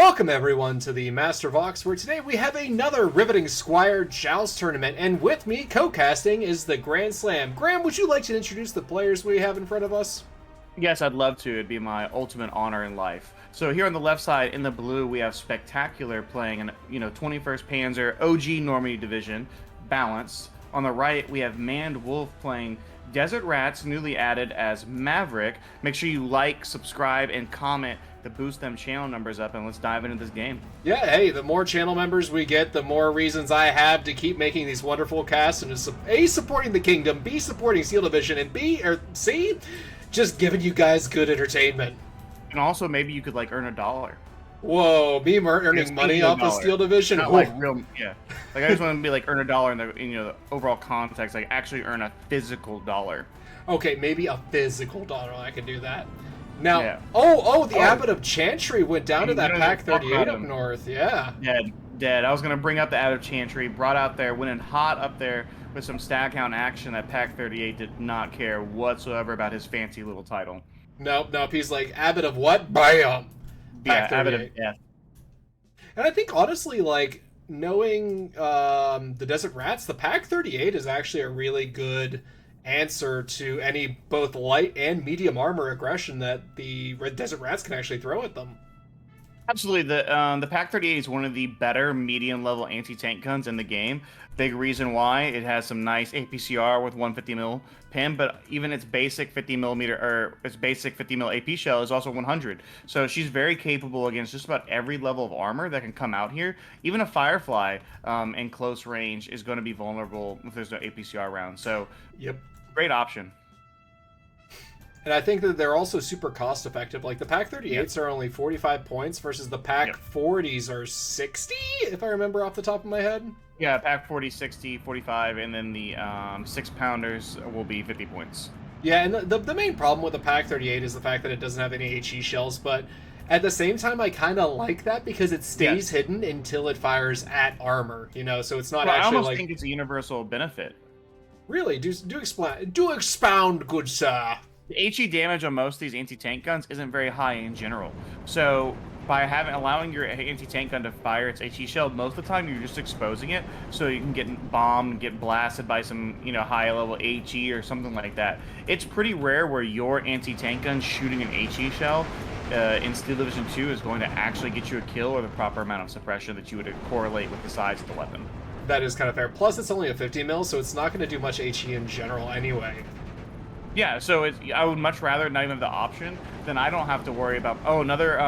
Welcome everyone to the Master Vox, where today we have another riveting Squire Joust Tournament, and with me co-casting is the Grand Slam. Graham, would you like to introduce the players we have in front of us? Yes, I'd love to. It'd be my ultimate honor in life. So here on the left side, in the blue, we have Spectacularrr playing an 21st Panzer OG Normandy Division, balanced. On the right, we have ManedWolf playing Desert Rats, newly added as Maverick. Make sure you like, subscribe, and comment to boost them channel numbers up, and let's dive into this game. Yeah, hey, the more channel members we get, the more reasons I have to keep making these wonderful casts, and A, supporting the kingdom, B, supporting Steel Division, and C, just giving you guys good entertainment. And also, maybe you could, earn $1. Whoa, me earning money off the Steel Division? Not real, yeah. I just want to be earn $1 in the overall context, actually earn a physical dollar. Okay, maybe a physical dollar, I can do that. Now, yeah. The Abbot of Chantry went down to that Pack 38 up north, yeah. Dead. I was going to bring up the Abbot of Chantry, brought out there, went in hot up there with some stack count action that Pack 38 did not care whatsoever about his fancy little title. Nope, he's like, Abbot of what? Bam! Pack 38. Abbot of Death. And I think, honestly, knowing the Desert Rats, the Pack 38 is actually a really good answer to any both light and medium armor aggression that the Red Desert Rats can actually throw at them. Absolutely. The Pack 38 is one of the better medium-level anti-tank guns in the game. Big reason why, it has some nice APCR with 150 mil pin, but even its basic 50 millimeter or its basic 50 mil AP shell is also 100. So she's very capable against just about every level of armor that can come out here. Even a Firefly in close range is going to be vulnerable if there's no APCR round. So, yep, great option. And I think that they're also super cost effective. Like the Pack 38s are only 45 points versus the Pack 40s are 60, if I remember off the top of my head. Yeah, Pack 40, 60, 45, and then the 6-pounders will be 50 points. Yeah, and the main problem with the Pack 38 is the fact that it doesn't have any HE shells, but at the same time, I kind of like that because it stays hidden until it fires at armor, so it's not actually I almost think it's a universal benefit. Really? Do expound, good sir. The HE damage on most of these anti-tank guns isn't very high in general. So by allowing your anti-tank gun to fire its HE shell, most of the time you're just exposing it so you can get bombed, get blasted by some high level HE or something like that. It's pretty rare where your anti-tank gun shooting an HE shell in Steel Division 2 is going to actually get you a kill or the proper amount of suppression that you would correlate with the size of the weapon. That is kind of fair. Plus it's only a 50 mil, so it's not going to do much HE in general anyway. Yeah, so I would much rather not even have the option, then I don't have to worry about, another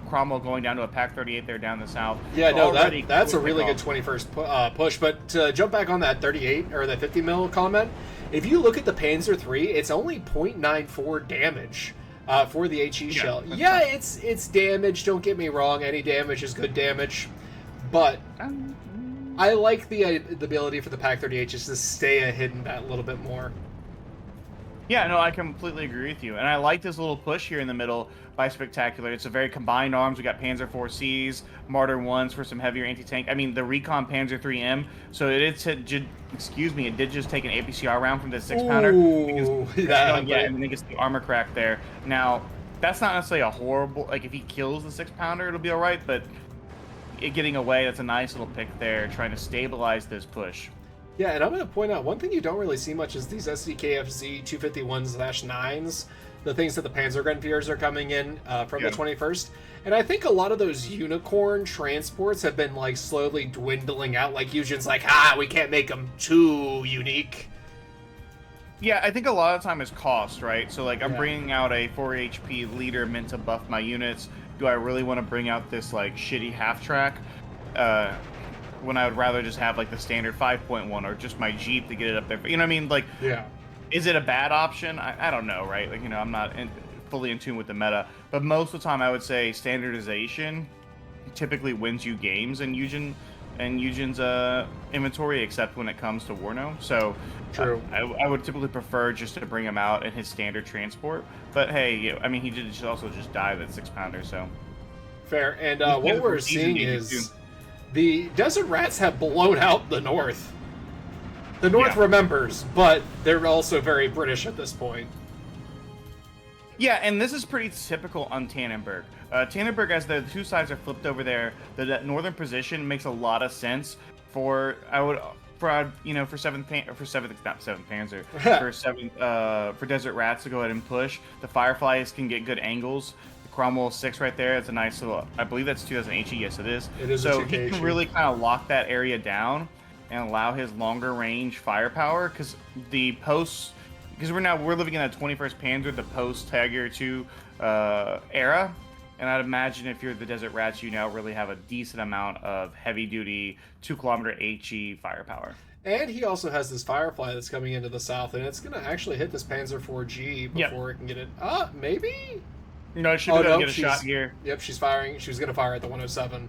Cromwell going down to a Pack 38 there down the south. Yeah, no, that's a really good 21st push. But to jump back on that 38 or that 50 mil comment, if you look at the Panzer III, it's only 0.94 damage for the HE shell. Yeah, it's damage, don't get me wrong, any damage is good damage, but I like the ability for the Pack 38 just to stay hidden that little bit more. Yeah, no, I completely agree with you. And I like this little push here in the middle by Spectacularrr. It's a very combined arms. We got Panzer 4Cs, Martyr 1s for some heavier anti-tank. I mean, the Recon Panzer 3M. So it did just take an APCR round from the 6-pounder. And then gets the armor crack there. Now, that's not necessarily a horrible, if he kills the 6-pounder, it'll be all right. But it getting away, that's a nice little pick there, trying to stabilize this push. Yeah, and I'm going to point out, one thing you don't really see much is these SDKFZ 251/9s, the things that the Panzer Grenadiers are coming in from the 21st. And I think a lot of those Unicorn transports have been, slowly dwindling out. Eugen's we can't make them too unique. Yeah, I think a lot of the time is cost, right? So, I'm bringing out a 4 HP leader meant to buff my units. Do I really want to bring out this, shitty half-track? When I would rather just have the standard 5.1 or just my Jeep to get it up there. You know what I mean? Is it a bad option? I don't know, right? I'm not fully in tune with the meta, but most of the time I would say standardization typically wins you games in Eugen's inventory, except when it comes to Warno. So true. I would typically prefer just to bring him out in his standard transport. But hey, I mean, he did also just die that 6-pounder, so. Fair. And what we're seeing is the Desert Rats have blown out the North. The North remembers, but they're also very British at this point. Yeah, and this is pretty typical on Tannenberg. Tannenberg, as the two sides are flipped over there, that northern position makes a lot of sense for for seventh not seventh Panzer for Desert Rats to go ahead and push. The Fireflies can get good angles. The Cromwell 6 right there, it's a nice little. I believe that's 2000 HE. Yes, it is. It is. So he can really kind of lock that area down and allow his longer range firepower because the posts. Because we're living in a 21st Panzer, the post Tiger 2 era, and I'd imagine if you're the Desert Rats, you now really have a decent amount of heavy duty 2-kilometer HE firepower. And he also has this Firefly that's coming into the south, and it's going to actually hit this Panzer 4G before it can get it. Maybe. No, it should be able to get a shot here. Yep, she's firing. She was going to fire at the 107.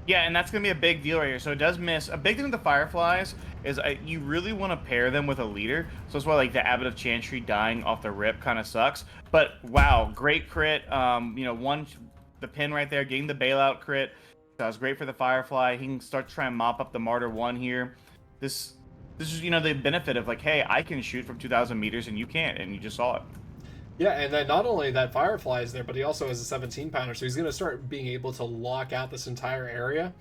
Yeah, and that's going to be a big deal right here. So it does miss. A big thing with the Fireflies is you really want to pair them with a leader. So that's why like the Abbot of Chantry dying off the rip kind of sucks. But wow, great crit. The pin right there, getting the bailout crit. That was great for the Firefly. He can start to try and mop up the Martyr 1 here. This is the benefit of like, hey, I can shoot from 2,000 meters and you can't, and you just saw it. Yeah, and then not only that Firefly is there, but he also has a 17-pounder, so he's going to start being able to lock out this entire area.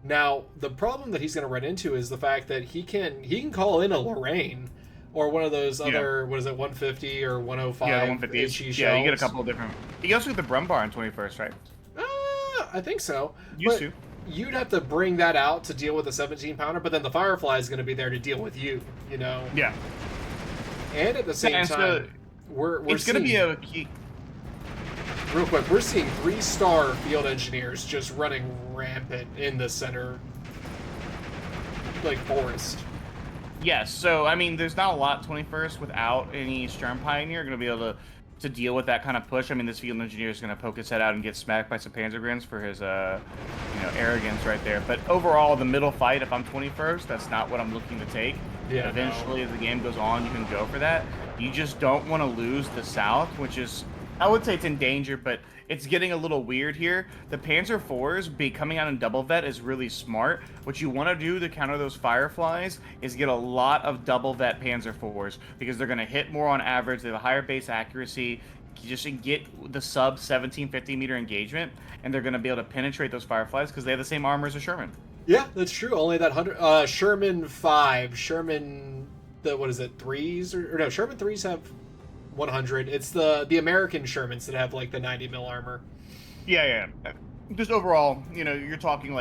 Now, the problem that he's going to run into is the fact that he can call in a Lorraine or one of those other, what is it, 150 or 105 150. HE shells. Yeah, you get a couple of different. You also get the Brumbar on 21st, right? I think so. Used to. You'd have to bring that out to deal with a 17-pounder, but then the Firefly is going to be there to deal with you, Yeah. And at the same time... It's going to be a key. Real quick, we're seeing 3-star field engineers just running rampant in the center, forest. Yes, so, I mean, there's not a lot 21st without any Sturm Pioneer going to be able to deal with that kind of push. I mean, this field engineer is going to poke his head out and get smacked by some Panzergrins for his, arrogance right there. But overall, the middle fight, if I'm 21st, that's not what I'm looking to take. Yeah, eventually, as the game goes on, you can go for that. You just don't want to lose the south, which is, I would say it's in danger, but it's getting a little weird here. The Panzer IVs coming out in double vet is really smart. What you want to do to counter those Fireflies is get a lot of double vet Panzer IVs because they're going to hit more on average. They have a higher base accuracy. You just get the sub 1750 meter engagement, and they're going to be able to penetrate those Fireflies because they have the same armor as a Sherman. Yeah, that's true. Only that 100 Sherman 5, Sherman Sherman 3s have 100. It's the American Shermans that have the 90 mil armor. Yeah. Just overall, you're talking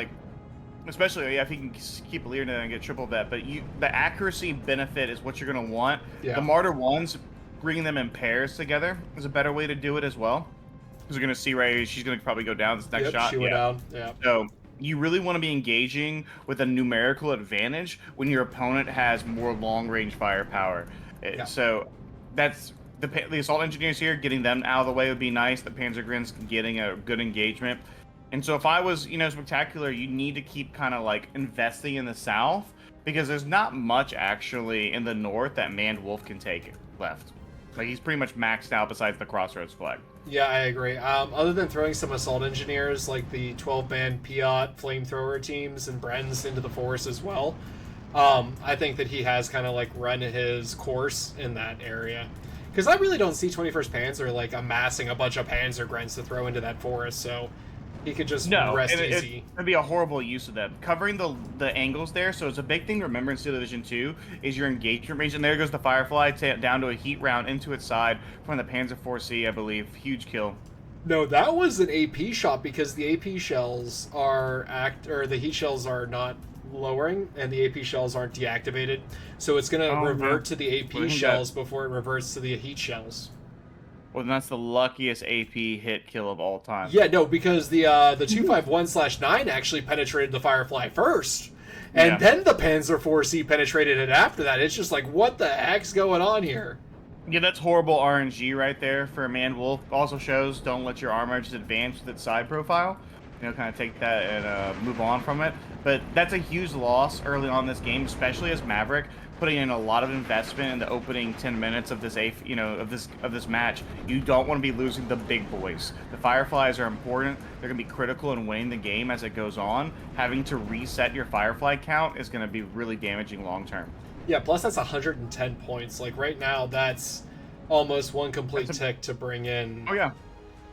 especially if you can keep a leader and get triple vet, but the accuracy benefit is what you're going to want. Yeah. The Martyr 1s, bringing them in pairs together is a better way to do it as well. Because you're going to see right here, she's going to probably go down this next shot. She went down. Yeah. So you really want to be engaging with a numerical advantage when your opponent has more long-range firepower. Yeah. So that's the assault engineers here, getting them out of the way would be nice. The Panzergrins getting a good engagement. And so if I was, Spectacular, you need to keep kind of investing in the south because there's not much actually in the north that ManedWolf can take left. He's pretty much maxed out besides the Crossroads flag. Yeah, I agree. Other than throwing some assault engineers like the 12-man Piat flamethrower teams and Brens into the forest as well, I think that he has kind of run his course in that area. Because I really don't see 21st Panzer amassing a bunch of Panzergrens to throw into that forest, so he could just rest easy. It'd be a horrible use of them. Covering the angles there, so it's a big thing to remember in Steel Division 2 is your engagement range. And there goes the Firefly down to a heat round into its side from the Panzer 4C, I believe. Huge kill. No, that was an AP shot because the AP shells the heat shells are not lowering and the AP shells aren't deactivated. So it's going to revert to the AP shells before it reverts to the heat shells. Well, then that's the luckiest AP hit kill of all time. Yeah, no, because the 251/9 actually penetrated the Firefly first, and then the Panzer 4C penetrated it after that. It's just what the heck's going on here? Yeah, that's horrible RNG right there for ManedWolf. Also shows don't let your armor just advance with its side profile. Kind of take that and move on from it. But that's a huge loss early on in this game, especially as Maverick putting in a lot of investment in the opening 10 minutes of this of this match. You don't want to be losing the big boys. The Fireflies are important. They're going to be critical in winning the game as it goes on. Having to reset your Firefly count is going to be really damaging long term. Yeah, plus that's 110 points. Right now, that's Almost one complete tick to bring in. Oh, yeah.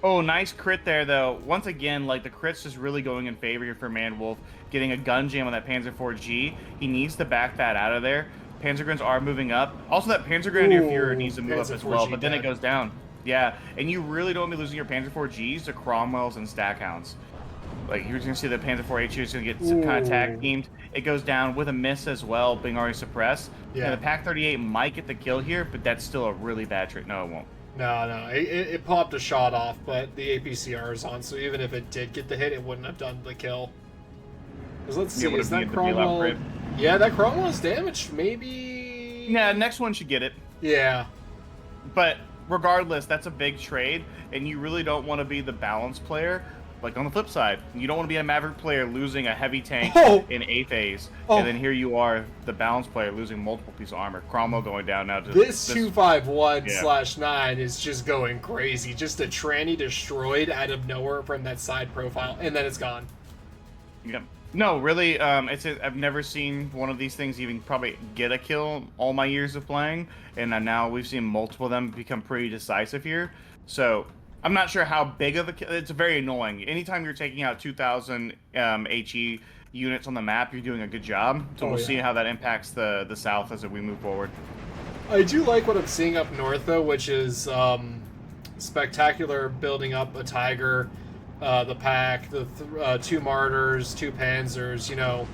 Oh, nice crit there, though. Once again, like, the crit's just really going in favor here for ManedWolf. Getting a gun jam on that Panzer IV-G. He needs to back that out of there. Panzergranads are moving up. Also, that Panzer Grenadier Führer needs to move up as well, but then it goes down. Yeah, and you really don't want to be losing your Panzer IV-Gs to Cromwells and Stackhounds. Like, you're going to see the Panzer IV-HQ is going to get some kind of tag teamed. It goes down with a miss as well, being already suppressed. Yeah. And the Pak-38 might get the kill here, but that's still a really bad trick. No, it won't. No. It popped a shot off, but the APCR is on, so even if it did get the hit, it wouldn't have done the kill. Because let's see, is that Cromwell... Yeah, that Cromwell is damaged. Maybe... Yeah, next one should get it. Yeah. But regardless, that's a big trade, and you really don't want to be the balance player. Like, on the flip side, you don't want to be a Maverick player losing a heavy tank in A phase, and then here you are, the balance player, losing multiple pieces of armor. Cromwell going down now. This 251/9 is just going crazy. Just a tranny destroyed out of nowhere from that side profile, and then it's gone. Yep. No, really, I've never seen one of these things even probably get a kill all my years of playing, and now we've seen multiple of them become pretty decisive here. So I'm not sure how big of a kill. It's very annoying. Anytime you're taking out 2,000 HE units on the map, you're doing a good job. So we'll see how that impacts the south as we move forward. I do like what I'm seeing up north, though, which is Spectacularrr building up a Tiger, the Pack, the 2 Martyrs, 2 Panzers, you know,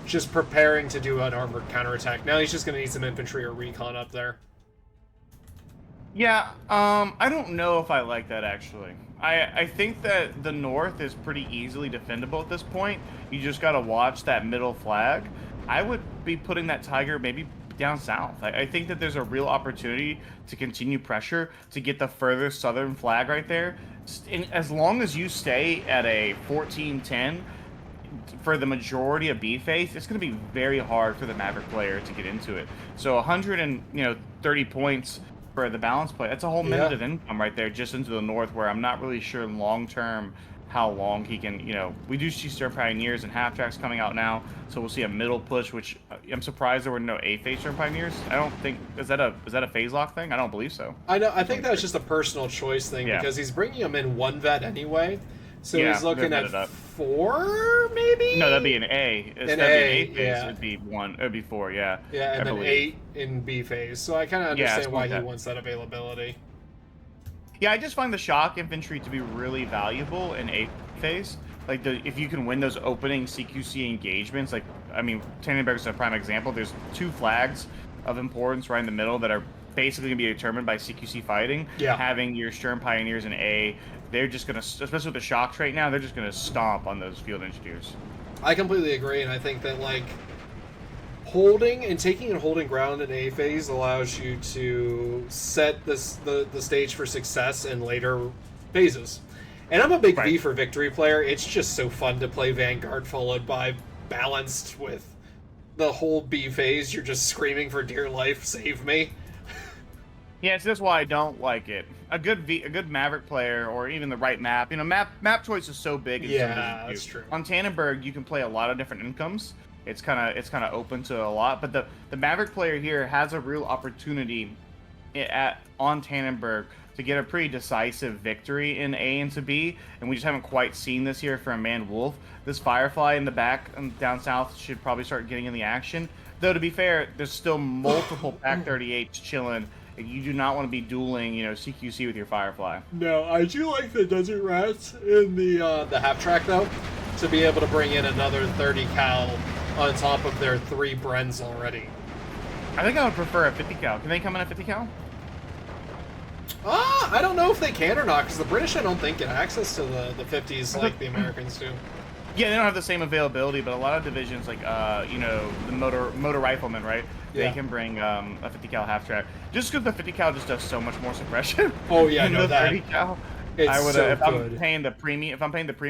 just preparing to do an armored counterattack. Now he's just going to need some infantry or recon up there. Yeah, I don't know if I like that, actually. I think that the north is pretty easily defendable at this point. You just got to watch that middle flag. I would be putting that Tiger maybe down south. I think that there's a real opportunity to continue pressure to get the further southern flag right there. And as long as you stay at a 14-10 for the majority of B phase, it's going to be very hard for the Maverick player to get into it. So 130 points for the balance play, that's a whole minute of income right there just into the north, where I'm not really sure long term how long he can, we do see Stern Pioneers and half tracks coming out now, so we'll see a middle push, which I'm surprised there were no A phase Stern Pioneers. I don't think, is that a phase lock thing? I don't believe so. I think that was just a personal choice thing, because he's bringing him in 1 vet anyway, so he's looking at 4 maybe. No, that'd be an A. That'd be an A phase. It'd be 1. It'd be 4. Yeah. Yeah, and then 8 in B phase. So I kind of understand why he wants that availability. Yeah, I just find the shock infantry to be really valuable in A phase. Like, if you can win those opening CQC engagements, like, I mean, Tannenberg is a prime example. There's 2 flags of importance right in the middle that are basically going to be determined by CQC fighting. Yeah. Having your Stern Pioneers in A, they're just going to, especially with the shock trait now, they're just going to stomp on those field engineers. I completely agree, and I think that, like, holding and taking and holding ground in A phase allows you to set the stage for success in later phases. And I'm a big V for Victory player. It's just so fun to play Vanguard followed by Balanced with the whole B phase. You're just screaming for dear life, save me. Yeah, it's just why I don't like it. A good Maverick player, or even the right map. Map choice is so big. Yeah, that's true. On Tannenberg, you can play a lot of different incomes. It's kind of open to a lot. But the Maverick player here has a real opportunity on Tannenberg to get a pretty decisive victory in A into B, and we just haven't quite seen this here from ManedWolf. This Firefly in the back down south should probably start getting in the action. Though, to be fair, there's still multiple Pak-38s chilling. You do not want to be dueling, CQC with your Firefly. No, I do like the Desert Rats in the half track, though, to be able to bring in another 30 cal on top of their 3 Brens already. I think I would prefer a 50 cal. Can they come in at 50 cal? I don't know if they can or not, because the British, I don't think, get access to the 50s like the Americans do. Yeah, they don't have the same availability, but a lot of divisions, like, the motor riflemen, right? They can bring a 50 cal half track. Just because the 50 cal just does so much more suppression. Oh, yeah, no, that. 30 cal. I would if I'm paying the premium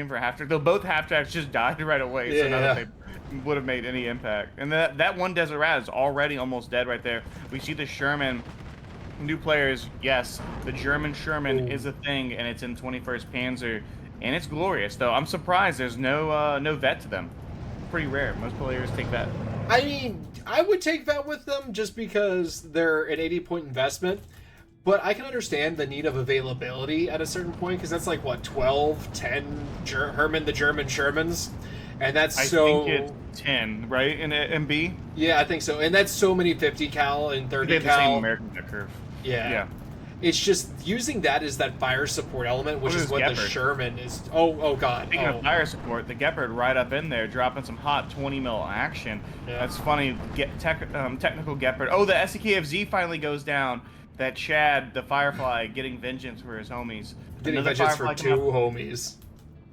for half track, though both half tracks just died right away, so none of them would have made any impact. And that one Desert Rat is already almost dead right there. We see the Sherman. New players, yes, the German Sherman is a thing, and it's in 21st Panzer, and it's glorious. Though I'm surprised there's no vet to them. Pretty rare. Most players take vet. I mean, I would take vet with them just because they're an 80-point investment. But I can understand the need of availability at a certain point, because that's like, what, 12, 10 Herman the German Shermans? And that's I think it's 10, right, in MB? Yeah, I think so. And that's so many 50 cal and 30 They have cal. the same American jet curve. Yeah. It's just using that as that fire support element, which is what the Sherman is. Oh God. Speaking of fire support, the Gepard right up in there, dropping some hot 20 mil action. Yeah. That's funny. Technical Gepard. Oh, the SEKFZ finally goes down. That Chad, the Firefly, getting vengeance for his homies. Getting vengeance for 2 homies.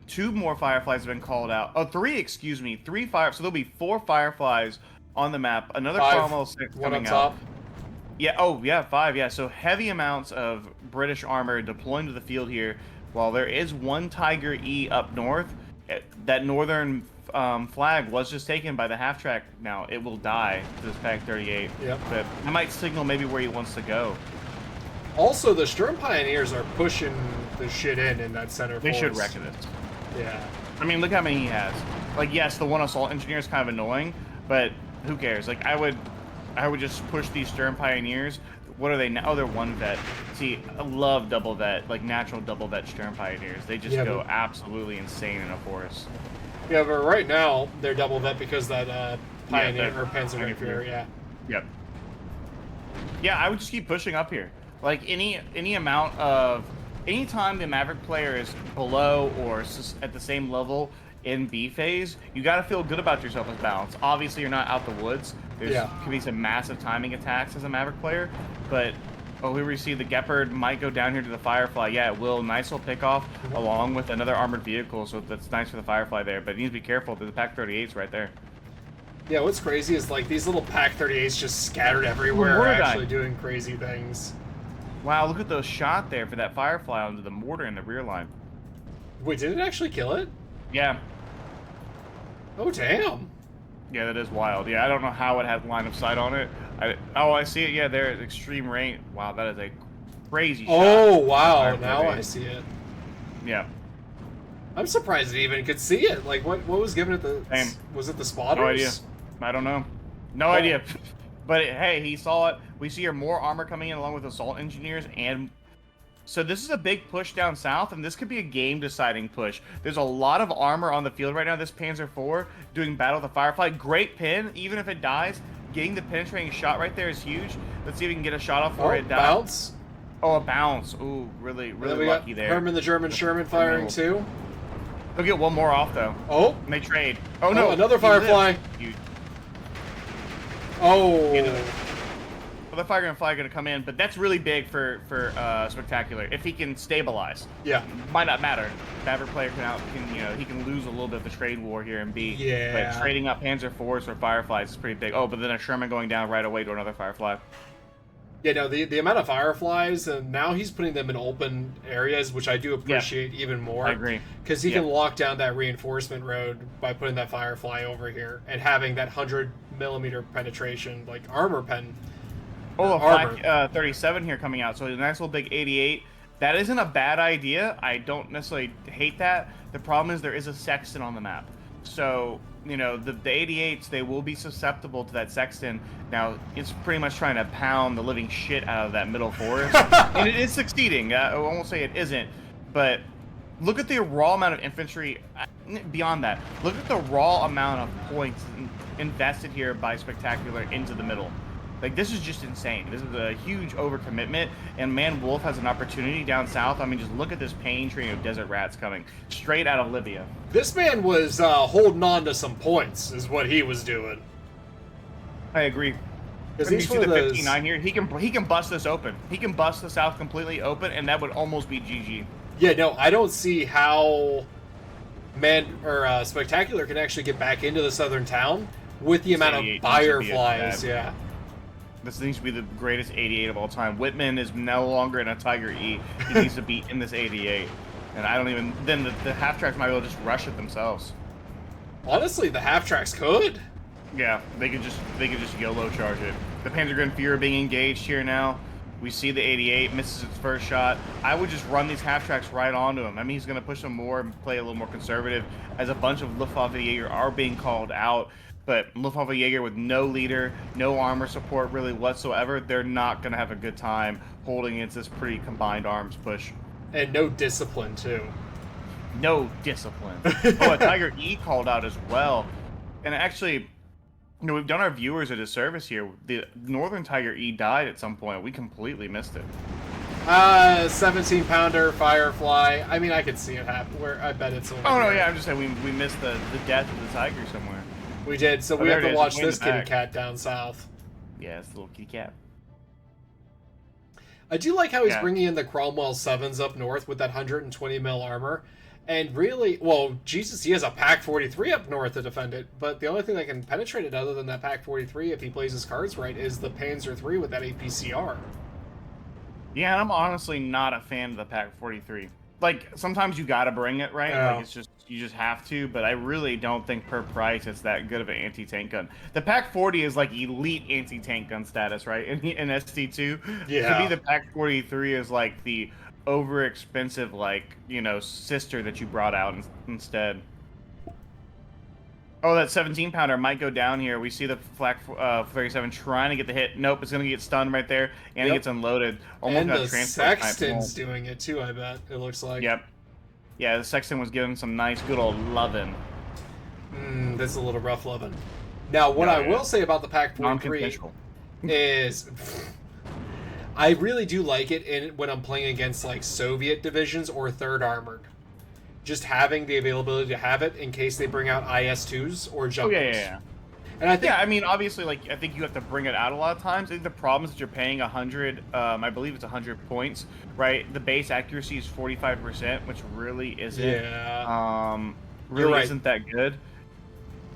2 more Fireflies have been called out. Oh, 3, excuse me. 3 fire. So there'll be 4 Fireflies on the map. Another Cromwell 6 coming out. Top. Yeah, oh, yeah, 5, yeah. So heavy amounts of British armor deploying to the field here. While there is 1 Tiger E up north, that northern flag was just taken by the half-track. Now, it will die to this Pack 38. Yep. But it might signal maybe where he wants to go. Also, the Sturm Pioneers are pushing the shit in that center They force. should wreck this. Yeah. I mean, look how many he has. Like, yes, the 1 Assault Engineer is kind of annoying, but who cares? Like, I would just push these Sturm Pioneers. What are they now? Oh, they're 1 vet. See, I love double vet, like natural double vet Sturm Pioneers. They just go absolutely insane in a forest. Yeah, but right now they're double vet because that Pioneer or Panzergrenadier, yeah. Yep. Yeah, I would just keep pushing up here. Like any amount of anytime the Maverick player is below or at the same level in B phase, you got to feel good about yourself as balanced. Obviously, you're not out the woods. There could be some massive timing attacks as a Maverick player, but here we see the Gepard might go down here to the Firefly. Yeah, it will. Nice little pickoff along with another armored vehicle, so that's nice for the Firefly there. But you need to be careful. The Pack 38's right there. Yeah, what's crazy is like these little Pack 38s just scattered everywhere, actually doing crazy things. Wow, look at those shot there for that Firefly onto the mortar in the rear line. Wait, did it actually kill it? Yeah. Oh, damn. Yeah, that is wild. Yeah, I don't know how it had line of sight on it. I see it. Yeah, there, extreme range. Wow, that is a crazy shot. Oh, wow. Now I see it. Yeah. I'm surprised it even could see it. Like, what was given it the... Same. Was it the spotters? No idea. I don't know. No idea. But, hey, he saw it. We see here more armor coming in along with assault engineers and... So this is a big push down south, and this could be a game-deciding push. There's a lot of armor on the field right now. This Panzer IV doing battle with the Firefly. Great pin, even if it dies. Getting the penetrating shot right there is huge. Let's see if we can get a shot off for it. Bounce. Oh, a bounce. Ooh, really lucky there. Herman the German Sherman firing too. He'll get 1 more off, though. Oh. And they trade. Oh, no. Another Firefly. Oh. The Fire going to come in, but that's really big for Spectacular if he can stabilize. Yeah, might not matter. Maverick player he can lose a little bit of the trade war here in B. Yeah, but trading up Panzer IVs for Fireflies is pretty big. Oh, but then a Sherman going down right away to another Firefly. Yeah, no, the amount of Fireflies, and now he's putting them in open areas, which I do appreciate even more. I agree. Because he can lock down that reinforcement road by putting that Firefly over here and having that 100mm penetration, like armor pen. Oh, a Flak 37 here coming out. So a nice little big 88. That isn't a bad idea. I don't necessarily hate that. The problem is there is a Sexton on the map. So, the 88s, they will be susceptible to that Sexton. Now, it's pretty much trying to pound the living shit out of that middle forest. And it is succeeding. I won't say it isn't. But look at the raw amount of infantry. Beyond that, look at the raw amount of points invested here by Spectacular into the middle. Like, this is just insane. This is a huge overcommitment, and ManedWolf has an opportunity down south. I mean, just look at this pain train of desert rats coming straight out of Libya. This man was holding on to some points, is what he was doing. I agree. Because you see the 59 here, he can bust this open. He can bust the south completely open, and that would almost be GG. Yeah, no, I don't see how Spectacular can actually get back into the southern town with the amount of Fireflies. Yeah. This needs to be the greatest 88 of all time. Whitman is no longer in a Tiger E. He needs to be in this 88. And I don't even... Then the half-tracks might be able to just rush it themselves. Honestly, the half-tracks could. Yeah, they could just YOLO charge it. The Panzergrenadier being engaged here now. We see the 88 misses its first shot. I would just run these half-tracks right onto him. I mean, he's going to push them more and play a little more conservative as a bunch of Luftwaffe are being called out. But Luftwaffe Jaeger with no leader, no armor support really whatsoever, they're not going to have a good time holding against this pretty combined arms push. And no discipline, too. No discipline. Oh, a Tiger E called out as well. And actually, we've done our viewers a disservice here. The Northern Tiger E died at some point. We completely missed it. 17-pounder Firefly. I mean, I could see it happen. Where I bet it's over. Oh, no, yeah, I'm just saying we missed the death of the Tiger somewhere. We did, so we have to watch this kitty cat down south. Yeah, it's the little kitty cat. I do like how he's bringing in the Cromwell 7s up north with that 120 mil armor. And really, well, Jesus, he has a Pack 43 up north to defend it. But the only thing that can penetrate it other than that Pack 43, if he plays his cards right, is the Panzer III with that APCR. Yeah, and I'm honestly not a fan of the Pack 43. Like, sometimes you gotta bring it, right? Yeah. Like, it's just, you just have to, but I really don't think per price it's that good of an anti-tank gun. The Pack 40 is like elite anti-tank gun status, right? In ST2. Yeah. To me, the Pack 43 is like the over-expensive, like, you know, sister that you brought out instead. Oh, that 17-pounder might go down here. We see the Flak 37 trying to get the hit. Nope, it's going to get stunned right there, and it gets unloaded. Almost and got the Sexton's doing it too, I bet, it looks like. Yep. Yeah, the Sexton was giving some nice, good old lovin'. This is a little rough lovin'. Now, what I will say about the Pack 43 is... I really do like it when I'm playing against, like, Soviet divisions or 3rd Armored. Just having the availability to have it in case they bring out IS-2s or jumpers. Oh, yeah. And I think, I mean, obviously, like, I think you have to bring it out a lot of times. I think the problem is that you're paying 100, I believe it's 100 points, right? The base accuracy is 45%, which really isn't, isn't that good.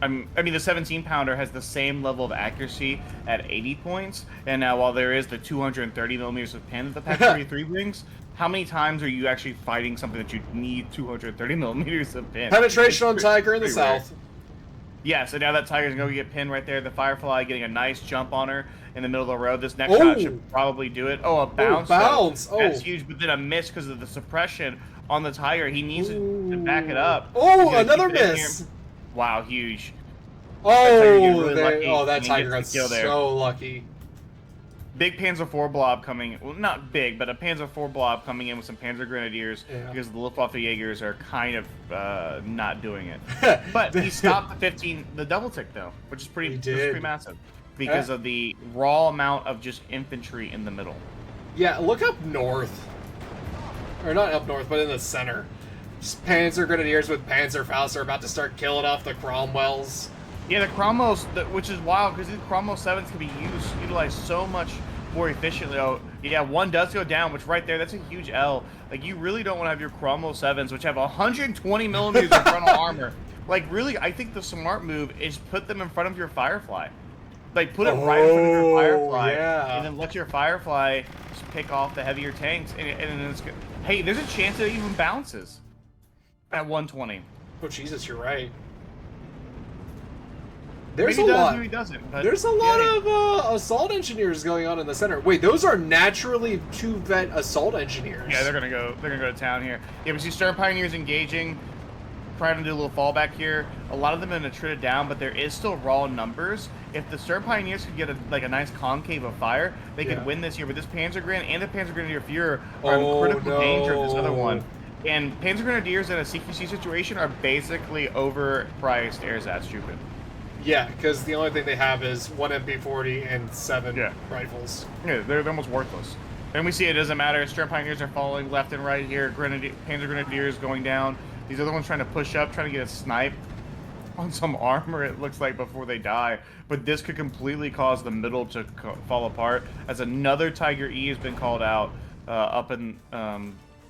I mean, the 17-pounder has the same level of accuracy at 80 points, and now while there is the 230 millimeters of pin that the Pack 43 brings, how many times are you actually fighting something that you need 230 millimeters of pin? Penetration on Tiger in the south. Yeah, so now that Tiger's going to get pinned right there. The Firefly getting a nice jump on her in the middle of the road. This next shot should probably do it. Oh, a bounce. That's huge, but then a miss because of the suppression on the Tiger. He needs to back it up. Oh, another miss. Wow, huge. That Tiger got so lucky. Big Panzer IV blob coming, well, not big, but a Panzer IV blob coming in with some Panzer Grenadiers because the Luftwaffe Jaegers are kind of not doing it. But he stopped the double tick though, which is pretty massive because of the raw amount of just infantry in the middle. Yeah, look up north, or not up north, but in the center. Just Panzer Grenadiers with Panzerfaust are about to start killing off the Cromwells. Yeah, the Cromwells, which is wild because these Cromwell 7s can be utilized so much more efficiently. Oh, yeah, one does go down, which right there, that's a huge L. Like, you really don't want to have your Cromwell 7s, which have 120 millimeters of frontal armor. Like, really, I think the smart move is put them in front of your Firefly. Like, put it right in front of your Firefly, and then let your Firefly just pick off the heavier tanks, and then it's good. Hey, there's a chance that it even bounces at 120. Oh, Jesus, you're right. There's a lot of assault engineers going on in the center. Wait, those are naturally 2-vet assault engineers. Yeah, they're gonna go to town here. Yeah, we see Stern Pioneers engaging, trying to do a little fallback here. A lot of them have been attrited down, but there is still raw numbers. If the Stern Pioneers could get a nice concave of fire, they could win this year. But this Panzer Grenadier and the Panzer Grenadier Führer are in critical danger of this other one. And Panzer Grenadiers in a CQC situation are basically overpriced ersatz stupid. Yeah, because the only thing they have is one MP40 and 7 rifles. Yeah, they're almost worthless. And we see it doesn't matter. Stern Pioneers are falling left and right here. Panzer Grenadiers going down. These other ones trying to push up, trying to get a snipe on some armor, it looks like, before they die. But this could completely cause the middle to fall apart, as another Tiger E has been called out up in...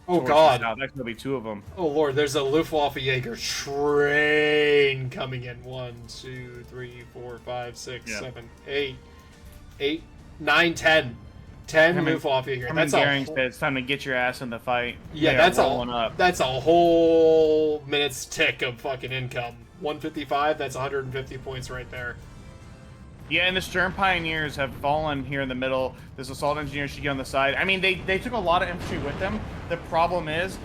oh, God. That's going to be 2 of them. Oh, Lord, there's a Luftwaffe Jaeger train coming in. 1, 2, 3, 4, 5, 6, 7, 8, 9, 10. 10 Luftwaffe Jaeger. That's Goering said it's time to get your ass in the fight. Yeah, that's a whole minute's tick of fucking income. 155, that's 150 points right there. Yeah, and the Stern Pioneers have fallen here in the middle. This assault engineer should get on the side. I mean, they took a lot of infantry with them. The problem is,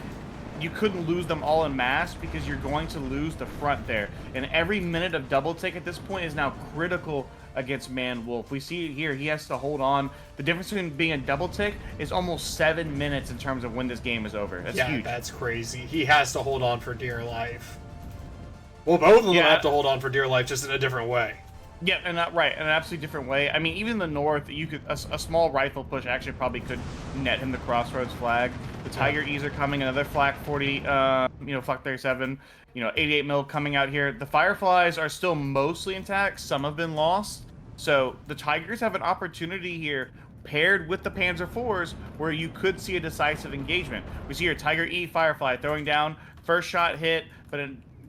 you couldn't lose them all en masse because you're going to lose the front there. And every minute of double take at this point is now critical against ManedWolf. We see it here. He has to hold on. The difference between being a double tick is almost 7 minutes in terms of when this game is over. That's huge. That's crazy. He has to hold on for dear life. Well, both of them have to hold on for dear life, just in a different way. Yeah, and right, in an absolutely different way. I mean, even in the north, you could a small rifle push actually probably could net him the crossroads flag. The Tiger E's are coming, another flak 40, flak 37, 88 mil coming out here. The Fireflies are still mostly intact. Some have been lost. So the Tigers have an opportunity here, paired with the Panzer IVs, where you could see a decisive engagement. We see here Tiger E, Firefly throwing down, first shot hit, but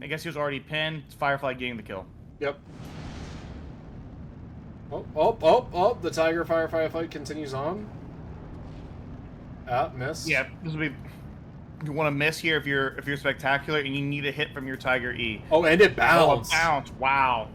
I guess he was already pinned. It's Firefly getting the kill. Yep. Oh, the Tiger Firefly fight continues on. Miss. Yeah, this will be. You want to miss here if you're spectacular and you need a hit from your Tiger E. Oh, and it bounced. Wow.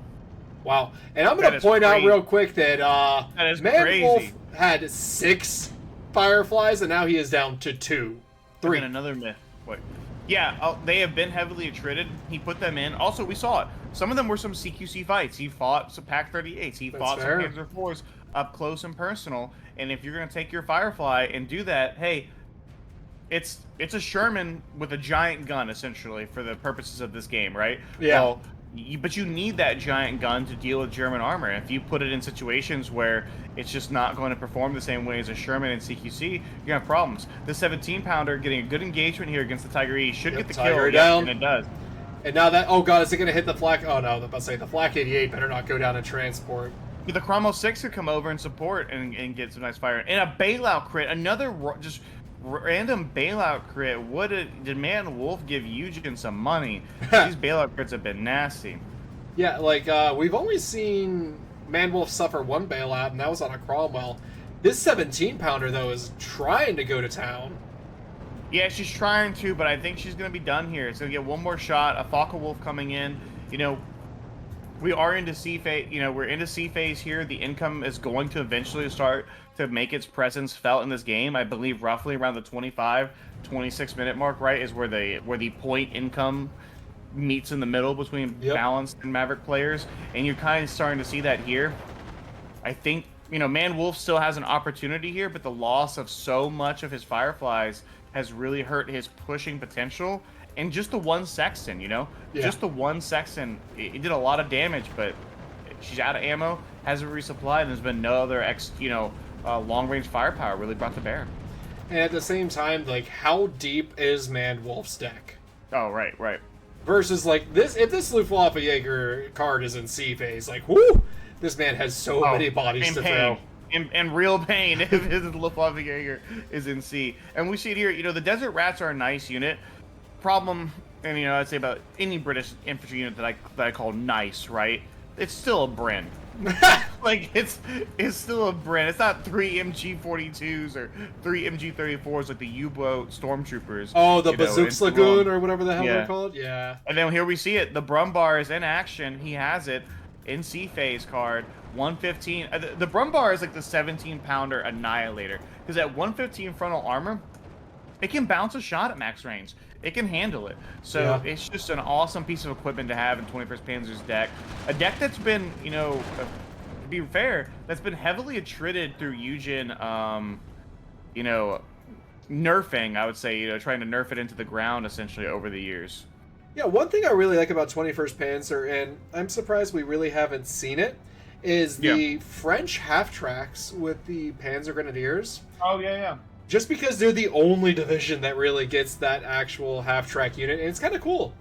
And I'm going to point out real quick that ManedWolf crazy. had 6 Fireflies, and now he is down to 2. 3. And another myth. Wait. Yeah, they have been heavily attrited. He put them in. Also, we saw it. Some of them were some CQC fights. He fought some Pack 38s. He fought some Panzer IVs up close and personal. And if you're going to take your Firefly and do that, hey, it's a Sherman with a giant gun, essentially, for the purposes of this game, right? Yeah. Well, but you need that giant gun to deal with German armor. If you put it in situations where it's just not going to perform the same way as a Sherman and CQC, you're going to have problems. The 17-pounder getting a good engagement here against the Tiger E should get the kill, down. And it does. And now that, oh god, is it going to hit the flak? Oh no, I was about to say, the flak 88 better not go down in transport. But the Cromwell 6 could come over and support and get some nice fire. And a bailout crit, another just random bailout crit. Did ManedWolf give Eugen some money? These bailout crits have been nasty. Yeah, like, we've only seen ManedWolf suffer 1 bailout, and that was on a Cromwell. This 17-pounder, though, is trying to go to town. Yeah, she's trying to, but I think she's going to be done here. It's going to get one more shot. A Focke-Wulf coming in. We are into C phase. We're into C phase here. The income is going to eventually start to make its presence felt in this game. I believe roughly around the 25, 26 minute mark, right, is where the point income meets in the middle between balanced and Maverick players, and you're kind of starting to see that here. I think ManedWolf still has an opportunity here, but the loss of so much of his Fireflies has really hurt his pushing potential. And just the one Sexton, just the one Sexton, it did a lot of damage, but she's out of ammo, hasn't resupplied, and there's been no other long-range firepower really brought to bear. And at the same time, like, how deep is ManedWolf's deck? Oh, right. Versus, like, this, if this Luftwaffe Jaeger card is in C phase, like, whoo, this man has so many bodies to throw. And real pain if his Luftwaffe Jaeger is in C. And we see it here, the Desert Rats are a nice unit. Problem, and I'd say about any British infantry unit that I call nice, right? It's still a Bren. Like it's still a Bren. It's not 3 MG42s or 3 MG34s like the U-boat stormtroopers. Oh, the Bazooks Lagoon or whatever the hell they're called. Yeah. And then here we see it. The Brumbar is in action. He has it in C phase card. 115. The Brumbar is like the 17-pounder annihilator because at 115 frontal armor, it can bounce a shot at max range. It can handle it. So it's just an awesome piece of equipment to have in 21st Panzer's deck. A deck that's been, to be fair, that's been heavily attrited through Eugen, nerfing, I would say, trying to nerf it into the ground essentially over the years. Yeah, one thing I really like about 21st Panzer, and I'm surprised we really haven't seen it, is the French half-tracks with the Panzer Grenadiers. Oh, yeah. Just because they're the only division that really gets that actual half-track unit, and it's kind of cool.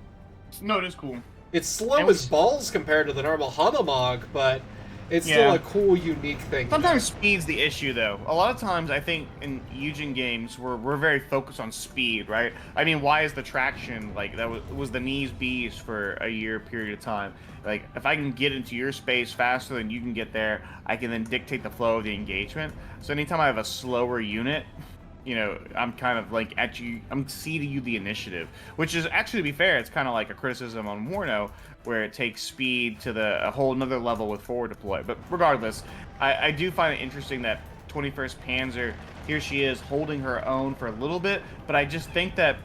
No, it is cool. It's slow as balls compared to the normal Hanomag, but it's still a cool, unique thing. Sometimes speed's the issue, though. A lot of times, I think, in Eugen games, we're very focused on speed, right? I mean, why is the traction, like, that was the knees bees for a year period of time. Like, if I can get into your space faster than you can get there, I can then dictate the flow of the engagement. So anytime I have a slower unit, I'm kind of like I'm ceding you the initiative, which is actually, to be fair, it's kind of like a criticism on Warno, where it takes speed to a whole nother level with forward deploy. But regardless, I do find it interesting that 21st Panzer, here she is holding her own for a little bit, but I just think that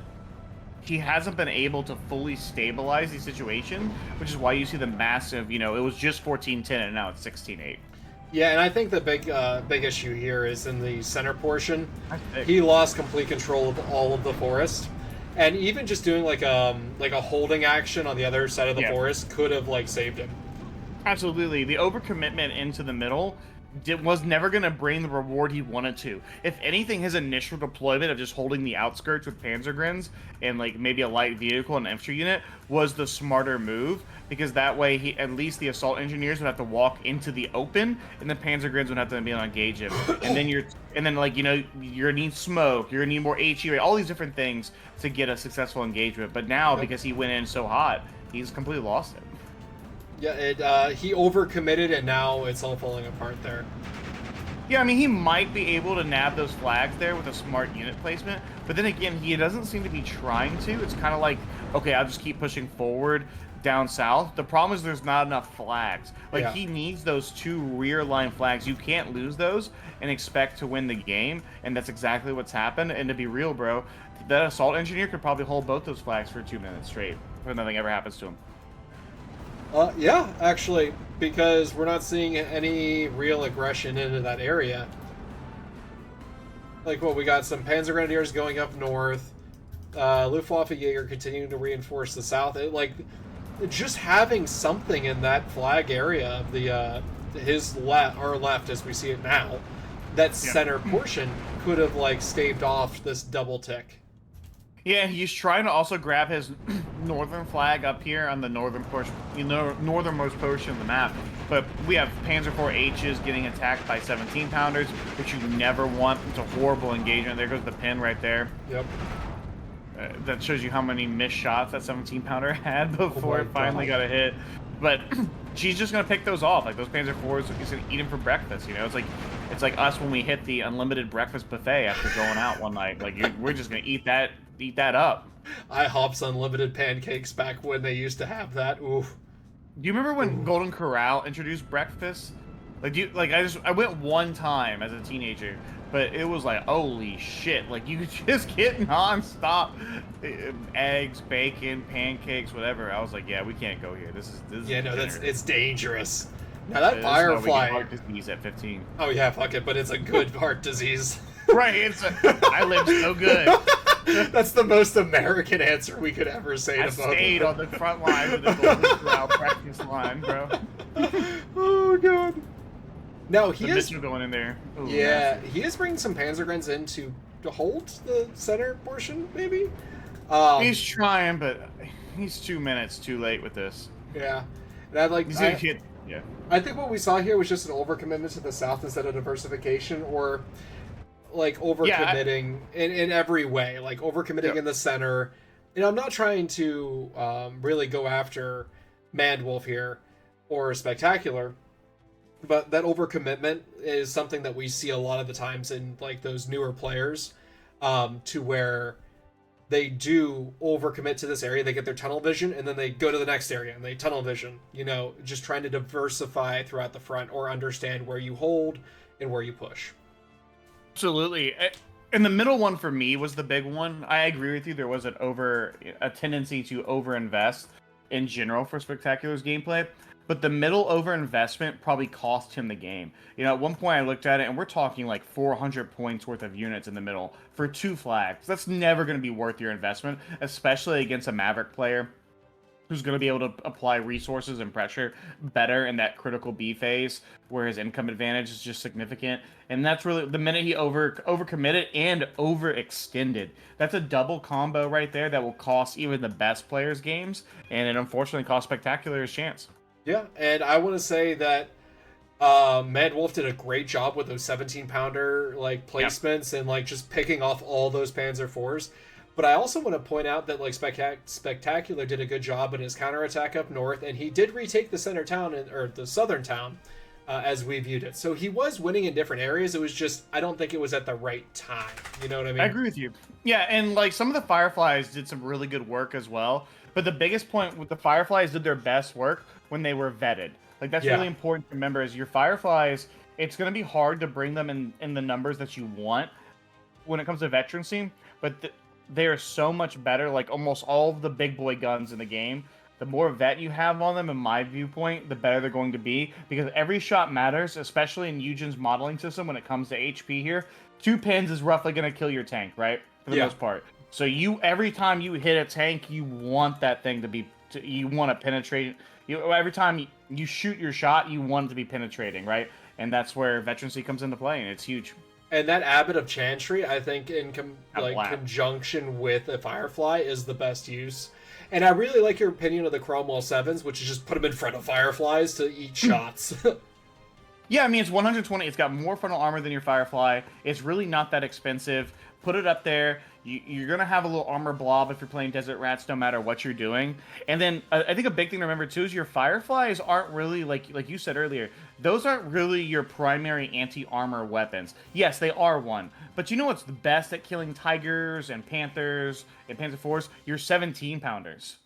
he hasn't been able to fully stabilize the situation, which is why you see the massive, it was just 14-10 and now it's 16-8. Yeah, and I think the big issue here is in the center portion. I He lost complete control of all of the forest, and even just doing like a holding action on the other side of the forest could have like saved him. Absolutely, the overcommitment into the middle was never going to bring the reward he wanted to. If anything, his initial deployment of just holding the outskirts with Panzergrins and like maybe a light vehicle and infantry unit was the smarter move, because that way at least the assault engineers would have to walk into the open and the Panzergrins would have to be able to engage him. And then you're gonna need smoke, you're gonna need more HE, all these different things to get a successful engagement. But now, because he went in so hot, he's completely lost it. Yeah, he overcommitted, and now it's all falling apart there. Yeah, I mean, he might be able to nab those flags there with a smart unit placement, but then again, he doesn't seem to be trying to. It's kind of like, okay, I'll just keep pushing forward down south. The problem is there's not enough flags. Like, he needs those 2 rear line flags. You can't lose those and expect to win the game, and that's exactly what's happened. And to be real, bro, that assault engineer could probably hold both those flags for 2 minutes straight before nothing ever happens to him. Yeah, actually, because we're not seeing any real aggression into that area. Like, we got some Panzer Grenadiers going up north, Luftwaffe Jaeger continuing to reinforce the south. Just having something in that flag area of the our left as we see it now, that center portion could have like staved off this double tick. Yeah, he's trying to also grab his northern flag up here on the northern portion, northernmost portion of the map. But we have Panzer IV H's getting attacked by 17-pounders, which you never want. It's a horrible engagement. There goes the pin right there. Yep. That shows you how many missed shots that 17-pounder had before it finally got a hit. But she's just gonna pick those off. Like, those Panzer IVs, he's gonna eat them for breakfast. It's like us when we hit the unlimited breakfast buffet after going out one night. Like, we're just gonna eat that up. IHOP's unlimited pancakes back when they used to have that. Oof. Do you remember when Golden Corral introduced breakfast? I went one time as a teenager, but it was like, holy shit! Like, you could just get nonstop eggs, bacon, pancakes, whatever. I was like, yeah, we can't go here. This is it's dangerous. Now that Firefly heart disease at 15. Oh yeah, fuck it, but it's a good heart disease. Right, I lived so good. That's the most American answer we could ever say. I stayed on the front line with the Golden Corral breakfast line, bro. Oh god. No, he is going in there. Ooh, yeah, nasty. he is bringing some Panzergrens in to hold the center portion, maybe. He's trying, but he's 2 minutes too late with this. Yeah, and I'd like. Yeah. I think what we saw here was just an overcommitment to the south instead of diversification, or like overcommitting in every way, like overcommitting in the center. And I'm not trying to really go after ManedWolf here or Spectacularrr, but that overcommitment is something that we see a lot of the times in like those newer players, to where they do overcommit to this area, they get their tunnel vision, and then they go to the next area and they tunnel vision, just trying to diversify throughout the front or understand where you hold and where you push. Absolutely. And the middle one for me was the big one. I agree with you. There was a tendency to overinvest in general for Spectacularrr's gameplay. But the middle overinvestment probably cost him the game. At one point I looked at it, and we're talking like 400 points worth of units in the middle for 2 flags. That's never going to be worth your investment, especially against a Maverick player who's going to be able to apply resources and pressure better in that critical B phase, where his income advantage is just significant. And that's really the minute he overcommitted and overextended. That's a double combo right there that will cost even the best players games, and it unfortunately cost Spectacularrr his chance. Yeah, and I want to say that ManedWolf did a great job with those 17-pounder like placements and like just picking off all those Panzer IVs. But I also want to point out that like Spectacularrr did a good job in his counterattack up north, and he did retake the center town or the southern town as we viewed it. So he was winning in different areas. It was just I don't think it was at the right time. You know what I mean? I agree with you. Yeah, and like some of the Fireflies did some really good work as well. But the biggest point with the Fireflies did their best work when they were vetted. Like, that's really important to remember is your Fireflies, it's going to be hard to bring them in the numbers that you want when it comes to veterancy. But they are so much better. Like almost all of the big boy guns in the game, the more vet you have on them, in my viewpoint, the better they're going to be, because every shot matters, especially in Eugen's modeling system when it comes to HP here. 2 pins is roughly going to kill your tank, right? For the most part. So every time you hit a tank, you want that thing to be, you want to penetrate. Every time you shoot your shot, you want it to be penetrating, right? And that's where veterancy comes into play, and it's huge. And that Abbot of Chantry, I think, in conjunction with a Firefly, is the best use. And I really like your opinion of the Cromwell 7s, which is just put them in front of Fireflies to eat shots. Yeah, I mean, it's 120. It's got more frontal armor than your Firefly. It's really not that expensive. Put it up there. You're going to have a little armor blob if you're playing Desert Rats, no matter what you're doing. And then I think a big thing to remember, too, is your Fireflies aren't really, like you said earlier, those aren't really your primary anti-armor weapons. Yes, they are one. But you know what's the best at killing Tigers and Panthers and Panzer IVs? Your 17-pounders.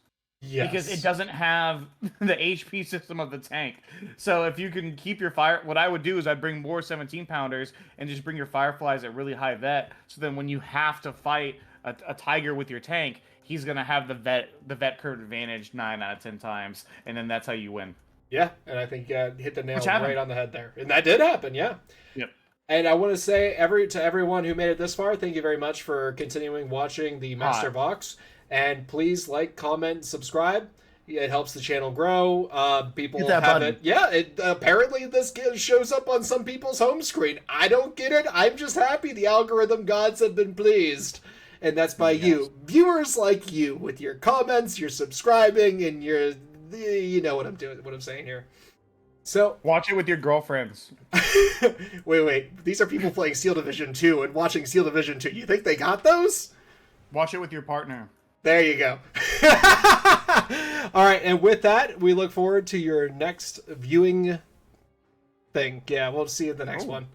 Yes. Because it doesn't have the HP system of the tank. So if you can keep your what I would do is I'd bring more 17-pounders and just bring your Fireflies at really high vet. So then when you have to fight a Tiger with your tank, he's going to have the vet curve advantage 9 out of 10 times. And then that's how you win. Yeah, and I think hit the nail right on the head there. And that did happen, yeah. Yep. And I want to say to everyone who made it this far, thank you very much for continuing watching the Master Vox. And please like, comment, subscribe. It helps the channel grow. People have button. It. Yeah, apparently this shows up on some people's home screen. I don't get it. I'm just happy the algorithm gods have been pleased. And that's by you. Viewers like you, with your comments, your subscribing, and your... You know what I'm doing, what I'm saying here. So watch it with your girlfriends. Wait. These are people playing Steel Division 2 and watching Steel Division 2. You think they got those? Watch it with your partner. There you go. All right, and with that, we look forward to your next viewing thing. Yeah, we'll see you in the next one.